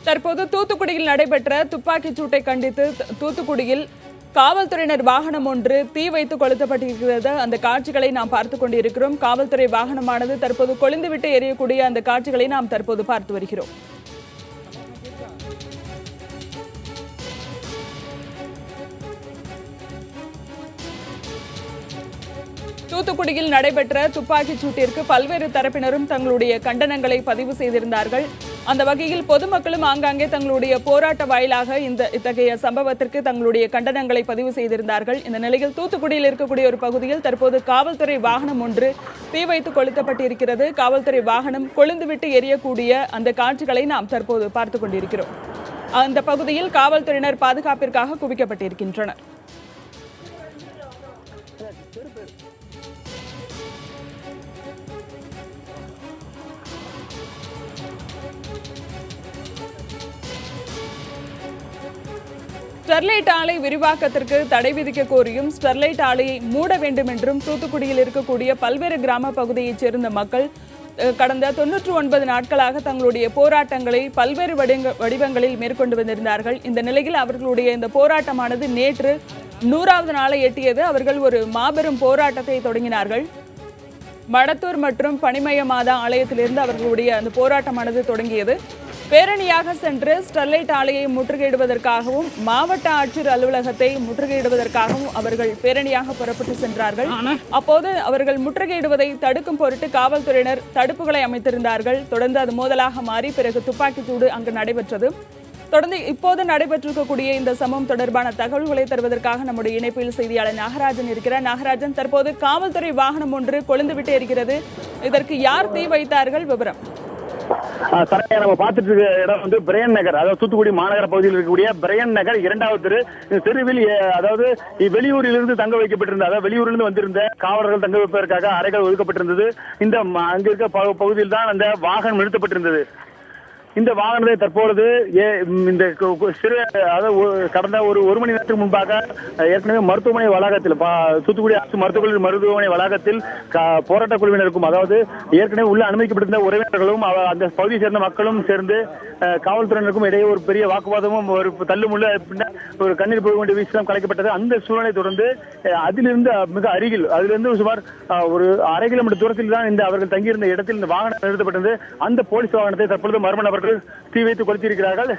தற்போது தூத்துக்குடியில் நடைபெற்ற துப்பாக்கிச் சூட்டை கண்டித்து தூத்துக்குடியில் காவல்துறையினர் வாகனம் ஒன்று தீ வைத்து கொளுத்தப்பட்டிருக்கிறது. அந்த காட்சிகளை நாம் பார்த்துக் கொண்டிருக்கிறோம். காவல்துறை வாகனமானது தற்போது கொழுந்துவிட்டு எரியக்கூடிய அந்த காட்சிகளை நாம் தற்போது பார்த்து வருகிறோம். தூத்துக்குடியில் நடைபெற்ற துப்பாக்கிச் சூட்டிற்கு பல்வேறு தரப்பினரும் தங்களுடைய கண்டனங்களை பதிவு செய்திருந்தார்கள். அந்த வகையில் பொதுமக்களும் ஆங்காங்கே தங்களுடைய போராட்ட வாயிலாக இத்தகைய சம்பவத்திற்கு தங்களுடைய கண்டனங்களை பதிவு செய்திருந்தார்கள். இந்த நிலையில் தூத்துக்குடியில் இருக்கக்கூடிய ஒரு பகுதியில் தற்போது காவல்துறை வாகனம் ஒன்று தீ வைத்து கொளுத்தப்பட்டிருக்கிறது. காவல்துறை வாகனம் கொழுந்துவிட்டு எரியக்கூடிய அந்த காட்சிகளை நாம் தற்போது பார்த்துக் கொண்டிருக்கிறோம். அந்த பகுதியில் காவல்துறையினர் பாதுகாப்பிற்காக குவிக்கப்பட்டிருக்கின்றனர். ஸ்டெர்லைட் ஆலை விரிவாக்கத்திற்கு தடை விதிக்க கோரியும் ஸ்டெர்லைட் ஆலையை மூட வேண்டும் என்றும் தூத்துக்குடியில் இருக்கக்கூடிய பல்வேறு கிராம பகுதியைச் சேர்ந்த மக்கள் கடந்த 99 நாட்களாக தங்களுடைய போராட்டங்களை பல்வேறு வடிவங்களில் மேற்கொண்டு வந்திருந்தார்கள். இந்த நிலையில் அவர்களுடைய இந்த போராட்டமானது நேற்று 100வது நாளை எட்டியது. அவர்கள் ஒரு மாபெரும் போராட்டத்தை தொடங்கினார்கள். மடத்தூர் மற்றும் பனிமய மாதா ஆலயத்திலிருந்து அவர்களுடைய அந்த போராட்டமானது தொடங்கியது. பேரணியாக சென்று ஸ்டெர்லைட் ஆலையை முற்றுகையிடுவதற்காகவும் மாவட்ட ஆட்சியர் அலுவலகத்தை முற்றுகையிடுவதற்காகவும் அவர்கள் பேரணியாக புறப்பட்டு சென்றார்கள். அப்போது அவர்கள் முற்றுகையிடுவதை தடுக்கும் பொருட்டு காவல்துறையினர் தடுப்புகளை அமைத்திருந்தார்கள். தொடர்ந்து அது மோதலாக மாறி பிறகு துப்பாக்கிச்சூடு அங்கு நடைபெற்றது. தொடர்ந்து இப்போது நடைபெற்றிருக்கக்கூடிய இந்த சம்பவம் தொடர்பான தகவல்களை தருவதற்காக நம்முடைய இணைப்பில் செய்தியாளர் நாகராஜன் இருக்கிறார். நாகராஜன், தற்போது காவல்துறை வாகனம் ஒன்று கொழுந்துவிட்டு இருக்கிறது. இதற்கு யார் தீ வைத்தார்கள்? விவரம். நம்ம பார்த்துட்டு இருக்க இடம் வந்து பிரையன் நகர், அதாவது தூத்துக்குடி மாநகர பகுதியில் இருக்கக்கூடிய பிரையன் நகர் 2வது தெரு. இந்த தெருவில் அதாவது வெளியூரிலிருந்து தங்க வைக்கப்பட்டிருந்த, அதாவது வெளியூரிலிருந்து வந்திருந்த காவலர்கள் தங்க வைப்பதற்காக அறைகள் ஒதுக்கப்பட்டிருந்தது. இந்த அங்க இருக்க பகுதியில் தான் அந்த வாகனம் நிறுத்தப்பட்டிருந்தது. இந்த வாகனத்தை தற்பொழுது இந்த சிறு, அதாவது கடந்த ஒரு மணி நேரத்துக்கு முன்பாக ஏற்கனவே மருத்துவமனை வளாகத்தில், தூத்துக்குடி அரசு மருத்துவமனை வளாகத்தில் போராட்ட குழுவினருக்கும், அதாவது ஏற்கனவே உள்ள அனுமதிக்கப்பட்டிருந்த உறவினர்களும் அந்த பகுதியை சேர்ந்த மக்களும் சேர்ந்து காவல்துறையினருக்கும் இடையே ஒரு பெரிய வாக்குவாதமும் ஒரு தள்ளுமுள்ள ஒரு கண்ணீர் போக வேண்டிய வீச்சம் கலைக்கப்பட்டது. அந்த சூழ்நிலை தொடர்ந்து அதிலிருந்து மிக அருகில், அதிலிருந்து சுமார் ஒரு 1/2 கிலோமீட்டர் தூரத்தில் தான் இந்த அவர்கள் தங்கியிருந்த இடத்தில் இந்த வாகனம் நிறுத்தப்பட்டது. அந்த போலீஸ் வாகனத்தை தற்பொழுது மர்ம நபர்கள் தீ வைத்து கொளுத்தியிருக்கிறார்கள்.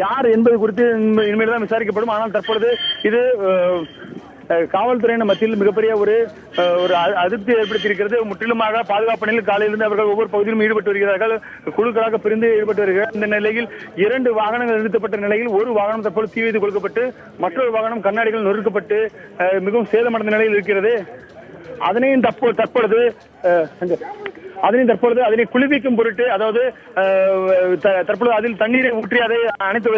யார் என்பது குறித்து இனிமேல் தான் விசாரிக்கப்படும். ஆனால் தற்பொழுது இது காவல்துறையினர் மத்தியில் மிகப்பெரிய ஒரு அதிருப்தி ஏற்படுத்தியிருக்கிறது. முற்றிலுமாக பாதுகாப்பு பணியில் காலையிலிருந்து அவர்கள் ஒவ்வொரு பகுதியிலும் ஈடுபட்டு வருகிறார்கள். குழுக்களாக பிரிந்து ஈடுபட்டு வருகிறார்கள். இந்த நிலையில் 2 வாகனங்கள் நிறுத்தப்பட்ட நிலையில் ஒரு வாகனம் தற்போது தீ வைத்து கொளுத்தப்பட்டு மற்றொரு வாகனம் கண்ணாடிகள் நொறுக்கப்பட்டு மிகவும் சேதமடைந்த நிலையில் இருக்கிறது. அதனையும் தற்பொழுது அதனை குளிர்விக்கும் பொருட்டு, அதாவது தற்பொழுது அதில் தண்ணீரை ஊற்றி அதை அணைத்து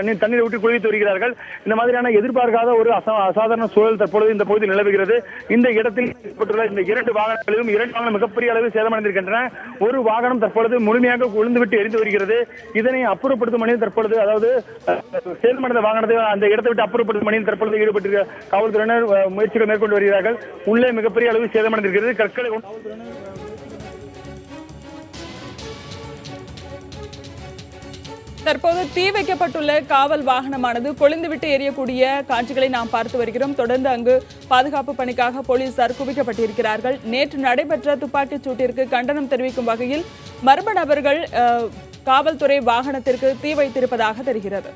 தண்ணீரை ஊற்றி குளிர்வித்து வருகிறார்கள். இந்த மாதிரியான எதிர்பார்க்காத ஒரு அசாதாரண சூழல் தற்பொழுது இந்த பகுதியில் நிலவுகிறது. இந்த இடத்தில் ஏற்பட்டுள்ள இந்த 2 வாகனங்களிலும் 2 வாகனம் மிகப்பெரிய அளவில் சேதமடைந்திருக்கின்றன. ஒரு வாகனம் தற்பொழுது முழுமையாக உளுந்துவிட்டு எரிந்து வருகிறது. இதனை அப்புறப்படுத்தும் பணியில் தற்பொழுது, அதாவது சேதமடைந்த வாகனத்தை அந்த இடத்தை விட்டு அப்புறப்படுத்தும் பணியில் தற்பொழுது ஈடுபட்டு காவல்துறையினர் முயற்சிகள் மேற்கொண்டு வருகிறார்கள். உள்ளே மிகப்பெரிய அளவில் சேதமடைந்திருக்கிறது. கற்களை தற்போது தீ வைக்கப்பட்டுள்ள காவல் வாகனமானது கொழுந்துவிட்டு எரியக்கூடிய காட்சிகளை நாம் பார்த்து வருகிறோம். தொடர்ந்து அங்கு பாதுகாப்பு பணிக்காக போலீசார் குவிக்கப்பட்டிருக்கிறார்கள். நேற்று நடைபெற்ற துப்பாக்கிச் சூட்டிற்கு கண்டனம் தெரிவிக்கும் வகையில் மர்ம நபர்கள் காவல்துறை வாகனத்திற்கு தீ வைத்திருப்பதாக தெரிகிறது.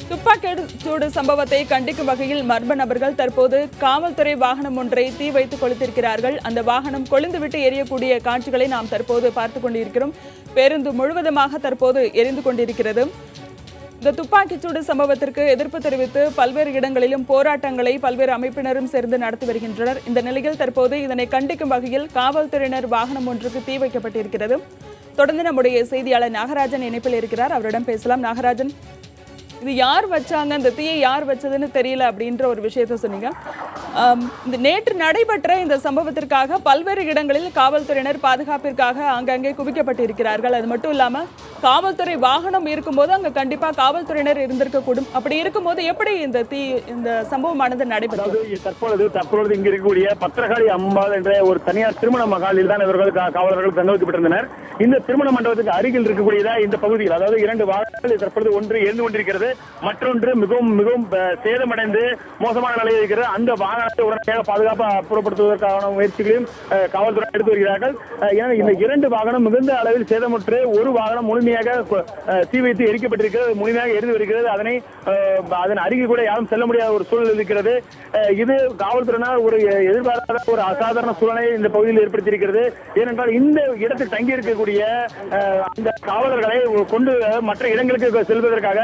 துப்பாக்கிச்சூடு சம்பவத்தை கண்டிக்கும் வகையில் மர்ம நபர்கள் தற்போது காவல்துறை வாகனம் ஒன்றை தீ வைத்து கொளுத்திருக்கிறார்கள். அந்த வாகனம் கொழுந்துவிட்டு எரியக்கூடிய காட்சிகளை நாம் தற்போது பார்த்துக் கொண்டிருக்கிறோம். பேருந்து முழுவதுமாக தற்போது எரிந்து கொண்டிருக்கிறது. இந்த துப்பாக்கிச்சூடு சம்பவத்திற்கு எதிர்ப்பு தெரிவித்து பல்வேறு இடங்களிலும் போராட்டங்களை பல்வேறு அமைப்பினரும் சேர்ந்து நடத்தி வருகின்றனர். இந்த நிலையில் தற்போது இதனை கண்டிக்கும் வகையில் காவல்துறையினர் வாகனம் ஒன்றுக்கு தீ வைக்கப்பட்டிருக்கிறது. தொடர்ந்து நம்முடைய செய்தியாளர் நாகராஜன் இணைப்பில் இருக்கிறார். அவரிடம் பேசலாம். நாகராஜன், இது யார் வச்சாங்க, இந்த தீயை யார் வச்சதுன்னு தெரியல அப்படின்ற ஒரு விஷயத்த சொன்னீங்க. இந்த நேற்று நடைபெற்ற இந்த சம்பவத்திற்காக பல்வேறு இடங்களில் காவல்துறையினர் பாதுகாப்பிற்காக அங்கங்கே குவிக்கப்பட்டிருக்கிறார்கள். அது மட்டும் இல்லாம காவல்துறை வாகனம் இருக்கும்போது அங்க கண்டிப்பா காவல்துறையினர் இருந்திருக்கக்கூடும். அப்படி இருக்கும்போது எப்படி இந்த சம்பவமானது நடைபெற்றது? தற்பொழுது இங்க இருக்கக்கூடிய பத்திரகாளி அம்பாள் என்ற ஒரு தனியார் திருமண மகாலில் தான் இவர்கள் காவலர்கள் தங்க வைக்கப்பட்டிருந்தனர். இந்த திருமண மண்டபத்துக்கு அருகில் இருக்கக்கூடியதா இந்த பகுதியில், அதாவது 2 வாகனங்கள் தற்பொழுது ஒன்று எரிந்து கொண்டிருக்கிறது, மற்றொன்று மிகவும் மிகவும் சேதமடைந்து மோசமான நிலையில் இருக்கிறது. அந்த வாகனத்தை உடனடியாக பாதுகாப்பு அப்புறப்படுத்துவதற்கான முயற்சிகளையும் காவல்துறை எடுத்து வருகிறார்கள். ஏன்னா இந்த 2 வாகனம் மிகுந்த அளவில் சேதமுற்று ஒரு வாகனம் முழுமையாக தீ வைத்து எரிக்கப்பட்டிருக்கிறது, முழுமையாக எரிந்து வருகிறது. அதன் அருகில் கூட யாரும் செல்ல முடியாத ஒரு சூழல் இருக்கிறது. இது காவல்துறையினர் ஒரு எதிர்பாராத ஒரு அசாதாரண சூழலை இந்த பகுதியில் ஏற்படுத்தியிருக்கிறது. ஏனென்றால் இந்த இடத்தில் தங்கி இருக்கக்கூடிய அந்த காவலர்களை கொண்டு மற்ற இடங்களுக்கு செல்வதற்காக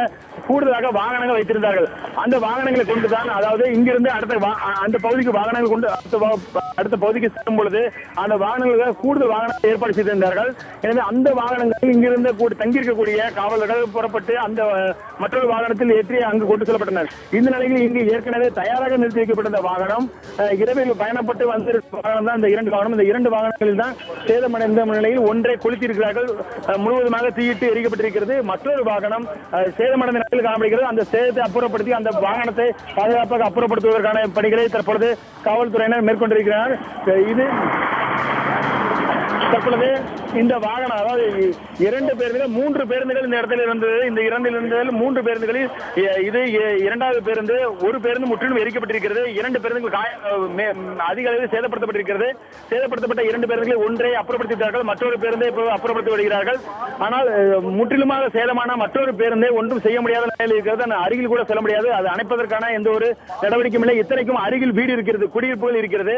கூடுதலாக வாகனங்கள் வைத்திருந்தார்கள். அந்த வாகனங்களை கொண்டுதான், அதாவது இங்கிருந்து அந்த பகுதிக்கு வாகனங்கள் கொண்டு அடுத்த பகுதிக்கு செல்லும் பொழுது அந்த வாகனங்கள் கூடுதல் வாகனத்தை ஏற்பாடு செய்திருந்தார்கள். எனவே அந்த வாகனங்கள் இங்கிருந்து தங்கியிருக்கக்கூடிய காவலர்கள் புறப்பட்டு அந்த மற்றொரு வாகனத்தில் ஏற்றி அங்கு கொண்டு செல்லப்பட்டனர். இந்த நிலையில் இங்கு ஏற்கனவே தயாராக நிறுத்தி வைக்கப்பட்டிருந்த வாகனம், இரவில் பயணப்பட்டு வந்திருக்கும் வாகனம் தான் இந்த 2 வாகனம். இந்த 2 வாகனங்களில் தான் சேதமடைந்த நிலையில் ஒன்றை கொளுத்தியிருக்கிறார்கள், முழுவதுமாக தீயிட்டு எரிக்கப்பட்டிருக்கிறது. மற்றொரு வாகனம் சேதமடைந்த நிலையில் காணப்படுகிறது. அந்த சேதத்தை அப்புறப்படுத்தி அந்த வாகனத்தை பாதுகாப்பாக அப்புறப்படுத்துவதற்கான பணிகளை தற்பொழுது காவல்துறையினர் மேற்கொண்டிருக்கிறார். இது தற்பொழுது இந்த வாகனம், அதாவது 2 பேருந்துகள் 3 பேருந்துகள் இந்த இடத்தில் இருந்தது. இந்த 2 இருந்ததில் 3 பேருந்துகளில் இது 2வது பேருந்து, ஒரு பேருந்து முற்றிலும் எரிக்கப்பட்டிருக்கிறது. 2 பேருந்துகள் அதிக அளவில் சேதப்படுத்தப்பட்டிருக்கிறது. சேதப்படுத்தப்பட்ட 2 பேருந்துகளை ஒன்றை அப்புறப்படுத்திவிட்டார்கள், மற்றொரு பேருந்தை அப்புறப்படுத்தி வருகிறார்கள். ஆனால் முற்றிலுமாக சேதமான மற்றொரு பேருந்தை ஒன்றும் செய்ய முடியாத நிலையில் இருக்கிறது. அருகில் கூட செல்ல முடியாது. அது அணைப்பதற்கான எந்த ஒரு நடவடிக்கையும் இல்லை. இத்தனைக்கும் அருகில் வீடு இருக்கிறது, குடியிருப்புகள் இருக்கிறது.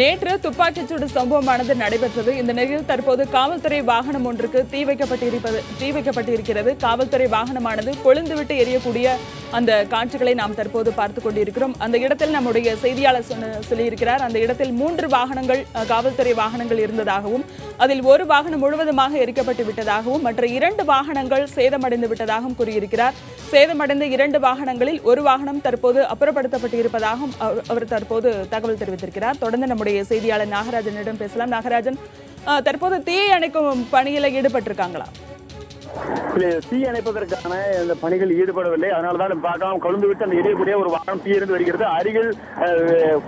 நேற்று துப்பாக்கிச்சூடு சம்பவமானது நடைபெற்றது. இந்த நிலையில் தற்போது காவல்துறை வாகனம் ஒன்றுக்கு தீ வைக்கப்பட்டிருக்கிறது. காவல்துறை வாகனமானது கொழுந்துவிட்டு எரியக்கூடிய அந்த காட்சிகளை நாம் தற்போது பார்த்துக் கொண்டிருக்கிறோம். அந்த இடத்தில் நம்முடைய செய்தியாளர் சொல்லியிருக்கிறார், அந்த இடத்தில் 3 வாகனங்கள் காவல்துறை வாகனங்கள் இருந்ததாகவும், அதில் ஒரு வாகனம் முழுவதுமாக எரிக்கப்பட்டு விட்டதாகவும், மற்ற 2 வாகனங்கள் சேதமடைந்து விட்டதாகவும் கூறியிருக்கிறார். சேதமடைந்த 2 வாகனங்களில் ஒரு வாகனம் தற்போது அப்புறப்படுத்தப்பட்டு இருப்பதாகவும் அவர் தற்போது தகவல் தெரிவித்திருக்கிறார். தொடர்ந்து நம்முடைய செய்தியாளர் நாகராஜனிடம் பேசலாம். நாகராஜன், தற்போது தீயை அணைக்கும் பணியில் ஈடுபட்டிருக்காங்களா? தீ அணைப்பதற்கான இந்த பணிகள் ஈடுபடவில்லை. அதனால்தான் பார்க்கலாம், கொழுந்து விட்டு அந்த எரியக்கூடிய ஒரு வாகனம் தீ இருந்து வருகிறது. அருகில்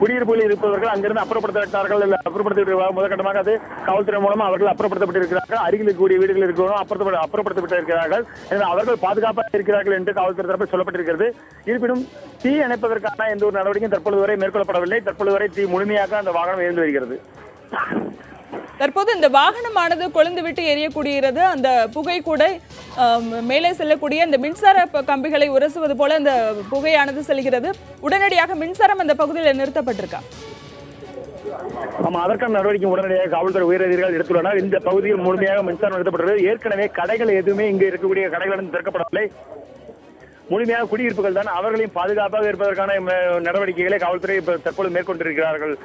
குடியிருப்புகளில் இருப்பவர்கள் அங்கிருந்து அப்புறப்படுத்தப்பட்டார்கள். அப்புறப்படுத்த முதற்கட்டமாக அது காவல்துறை மூலமாக அவர்கள் அப்புறப்படுத்தப்பட்டிருக்கிறார்கள். அருகில் இருக்கக்கூடிய வீடுகள் இருக்கிறவங்க அப்புறப்படுத்தப்பட்டிருக்கிறார்கள். எனவே அவர்கள் பாதுகாப்பாக இருக்கிறார்கள் என்று காவல்துறை தரப்பில் சொல்லப்பட்டிருக்கிறது. இருப்பினும் தீ அணைப்பதற்கான எந்த ஒரு நடவடிக்கையும் தற்பொழுது வரை மேற்கொள்ளப்படவில்லை. தற்பொழுது வரை தீ முழுமையாக அந்த வாகனம் எரிந்து வருகிறது. தற்போது இந்த வாகனமானது கொழுந்து விட்டு எரியக்கூடியது, அந்த புகை கூட மேலே செல்லக்கூடிய இந்த மின்சார கம்பிகளை உரசுவது போல இந்த புகையானது செல்கிறது. உடனடியாக மின்சாரம் அந்த பகுதியில் நிறுத்தப்பட்டிருக்கா? ஆமா, அதற்கான நடவடிக்கை உடனடியாக காவல்துறை உயரதிகாரிகள் எடுத்துள்ளனர். இந்த பகுதியில் முழுமையாக மின்சாரம் நிறுத்தப்பட்டது. ஏற்கனவே கடைகள் எதுவுமே இங்கு இருக்கக்கூடிய கடைகள் திறக்கப்படவில்லை. முழுமையாக குடியிருப்புகள் தான். அவர்களையும் பாதுகாப்பாக இருப்பதற்கான நடவடிக்கைகளை காவல்துறை தற்போது மேற்கொண்டிருக்கிறார்கள்.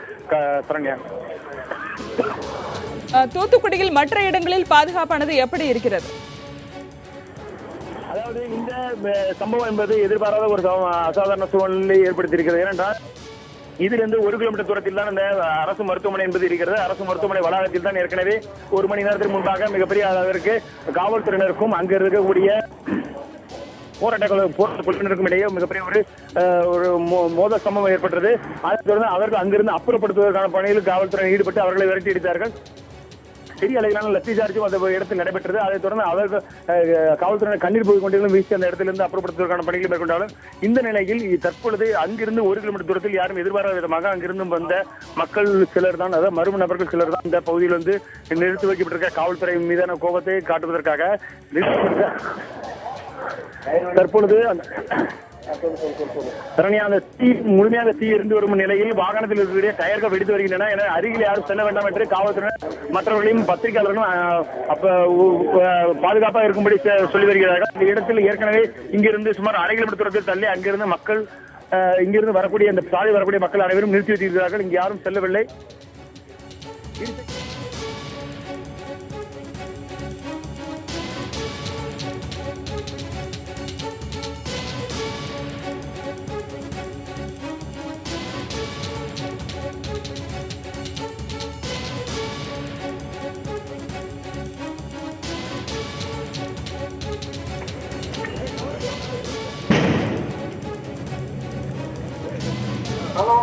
சரண்யா, தூத்துக்குடியில் மற்ற இடங்களில் பாதுகாப்பானது எப்படி இருக்கிறது? அதாவது இந்த சம்பவம் என்பது எதிர்பாராத ஒரு அசாதாரண சூழ்நிலை ஏற்படுத்தியிருக்கிறது. ஏனென்றால் இதிலிருந்து 1 கிலோமீட்டர் தூரத்தில் தான் இந்த அரசு மருத்துவமனை என்பது இருக்கிறது. அரசு மருத்துவமனை வளாகத்தில் தான் ஏற்கனவே 1 மணி நேரத்திற்கு முன்பாக மிகப்பெரிய அளவிற்கு காவல்துறையினருக்கும் அங்கு இருக்கக்கூடிய போராட்டக்குழுவினருக்கும் இடையே மிகப்பெரிய ஒரு மோதல் சம்பவம் ஏற்பட்டது. அதைத் தொடர்ந்து அவர்கள் அங்கிருந்து அப்புறப்படுத்துவதற்கான பணியில் காவல்துறை ஈடுபட்டு அவர்களை விரட்டி அடித்தார்கள். பெரிய அளவிலான லத்தி சார்ஜும் அந்த இடத்தில் நடைபெற்றது. அதைத் தொடர்ந்து அவர்கள் காவல்துறையினர் கண்ணீர் போய் கொண்டிருந்தும் வீசி அந்த இடத்திலிருந்து அப்புறப்படுத்துவதற்கான பணிகளை மேற்கொண்டாலும் இந்த நிலையில் தற்பொழுது அங்கிருந்து 1 கிலோமீட்டர் தூரத்தில் யாரும் எதிர்பாராத விதமாக அங்கிருந்து வந்த மக்கள் சிலர் தான், அதாவது மர்ம நபர்கள் சிலர் தான் இந்த பகுதியில் வந்து நிறுத்தி வைக்கப்பட்டிருக்க காவல்துறை மீதான கோபத்தை காட்டுவதற்காக தற்பொழுது அந்த தீ முழுமையாக தீ இருந்து வரும் நிலையில் வாகனத்தில் இருக்கக்கூடிய டயர்கள் வெடித்து வருகின்றன. என அருகில் யாரும் செல்ல வேண்டாம் என்று காவல்துறையினர் மற்றவர்களையும் பத்திரிகையாளர்களும் பாதுகாப்பாக இருக்கும்படி சொல்லி வருகிறார்கள். இந்த இடத்தில் ஏற்கனவே இங்கிருந்து சுமார் 1/2 கிலோமீட்டர் தூரத்தில் தள்ளி அங்கிருந்து மக்கள் இங்கிருந்து வரக்கூடிய இந்த சாலை வரக்கூடிய மக்கள் அனைவரும் நிறுத்தி வைத்திருக்கிறார்கள். இங்கு யாரும் செல்லவில்லை. ஹலோ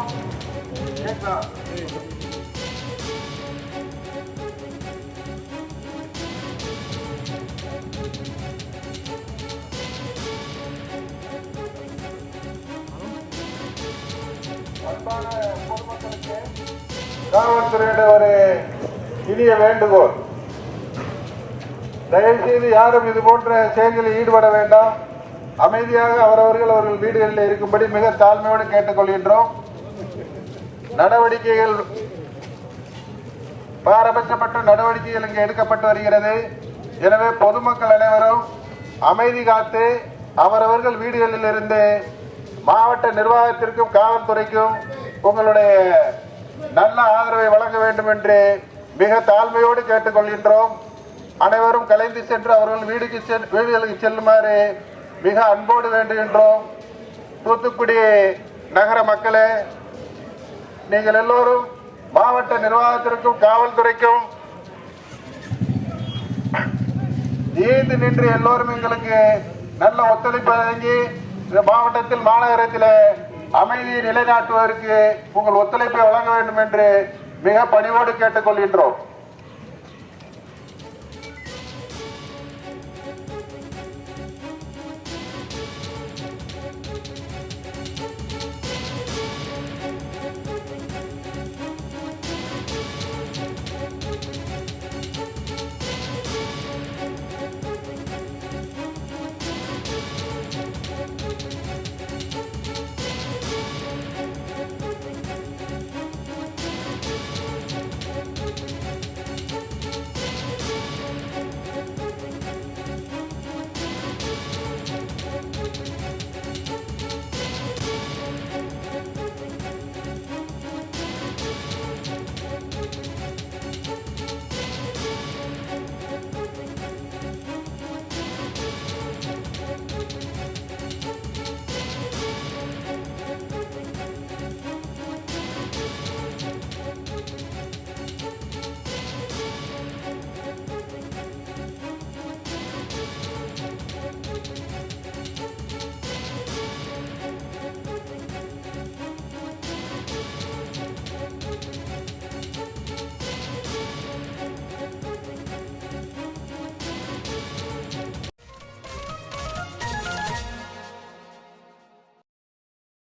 அன்பான பொதுமக்களுக்கு காவல்துறையிட ஒரு இனிய வேண்டுகோள். தயவுசெய்து யாரும் இது போன்ற செயல்களில் ஈடுபட வேண்டாம். அமைதியாக அவர்கள் வீடுகளில் இருக்கும்படி மிக தாழ்மையோடு கேட்டுக்கொள்கின்றோம். நடவடிக்கைகள் பாரபட்சப்பட்ட நடவடிக்கைகள் இங்கு எடுக்கப்பட்டு வருகிறது. எனவே பொதுமக்கள் அனைவரும் அமைதி காத்து அவரவர்கள் வீடுகளில் இருந்து மாவட்ட நிர்வாகத்திற்கும் காவல்துறைக்கும் உங்களுடைய நல்ல ஆதரவை வழங்க வேண்டும் என்று மிக தாழ்மையோடு கேட்டுக்கொள்கின்றோம். அனைவரும் கலைந்து சென்று அவர்கள் வீடுகளுக்கு செல்லுமாறு மிக அன்போடு வேண்டுகின்றோம். தூத்துக்குடி நகர மக்களே, நீங்கள் எல்லோரும் மாவட்ட நிர்வாகத்திற்கும் காவல்துறைக்கும் ஈந்து நின்று எல்லோரும் எங்களுக்கு நல்ல ஒத்துழைப்பு வழங்கி இந்த மாவட்டத்தில் மாநகரத்தில் அமைதியை நிலைநாட்டுவதற்கு உங்கள் ஒத்துழைப்பை வழங்க வேண்டும் என்று மிக பணிவோடு கேட்டுக்கொள்கின்றோம்.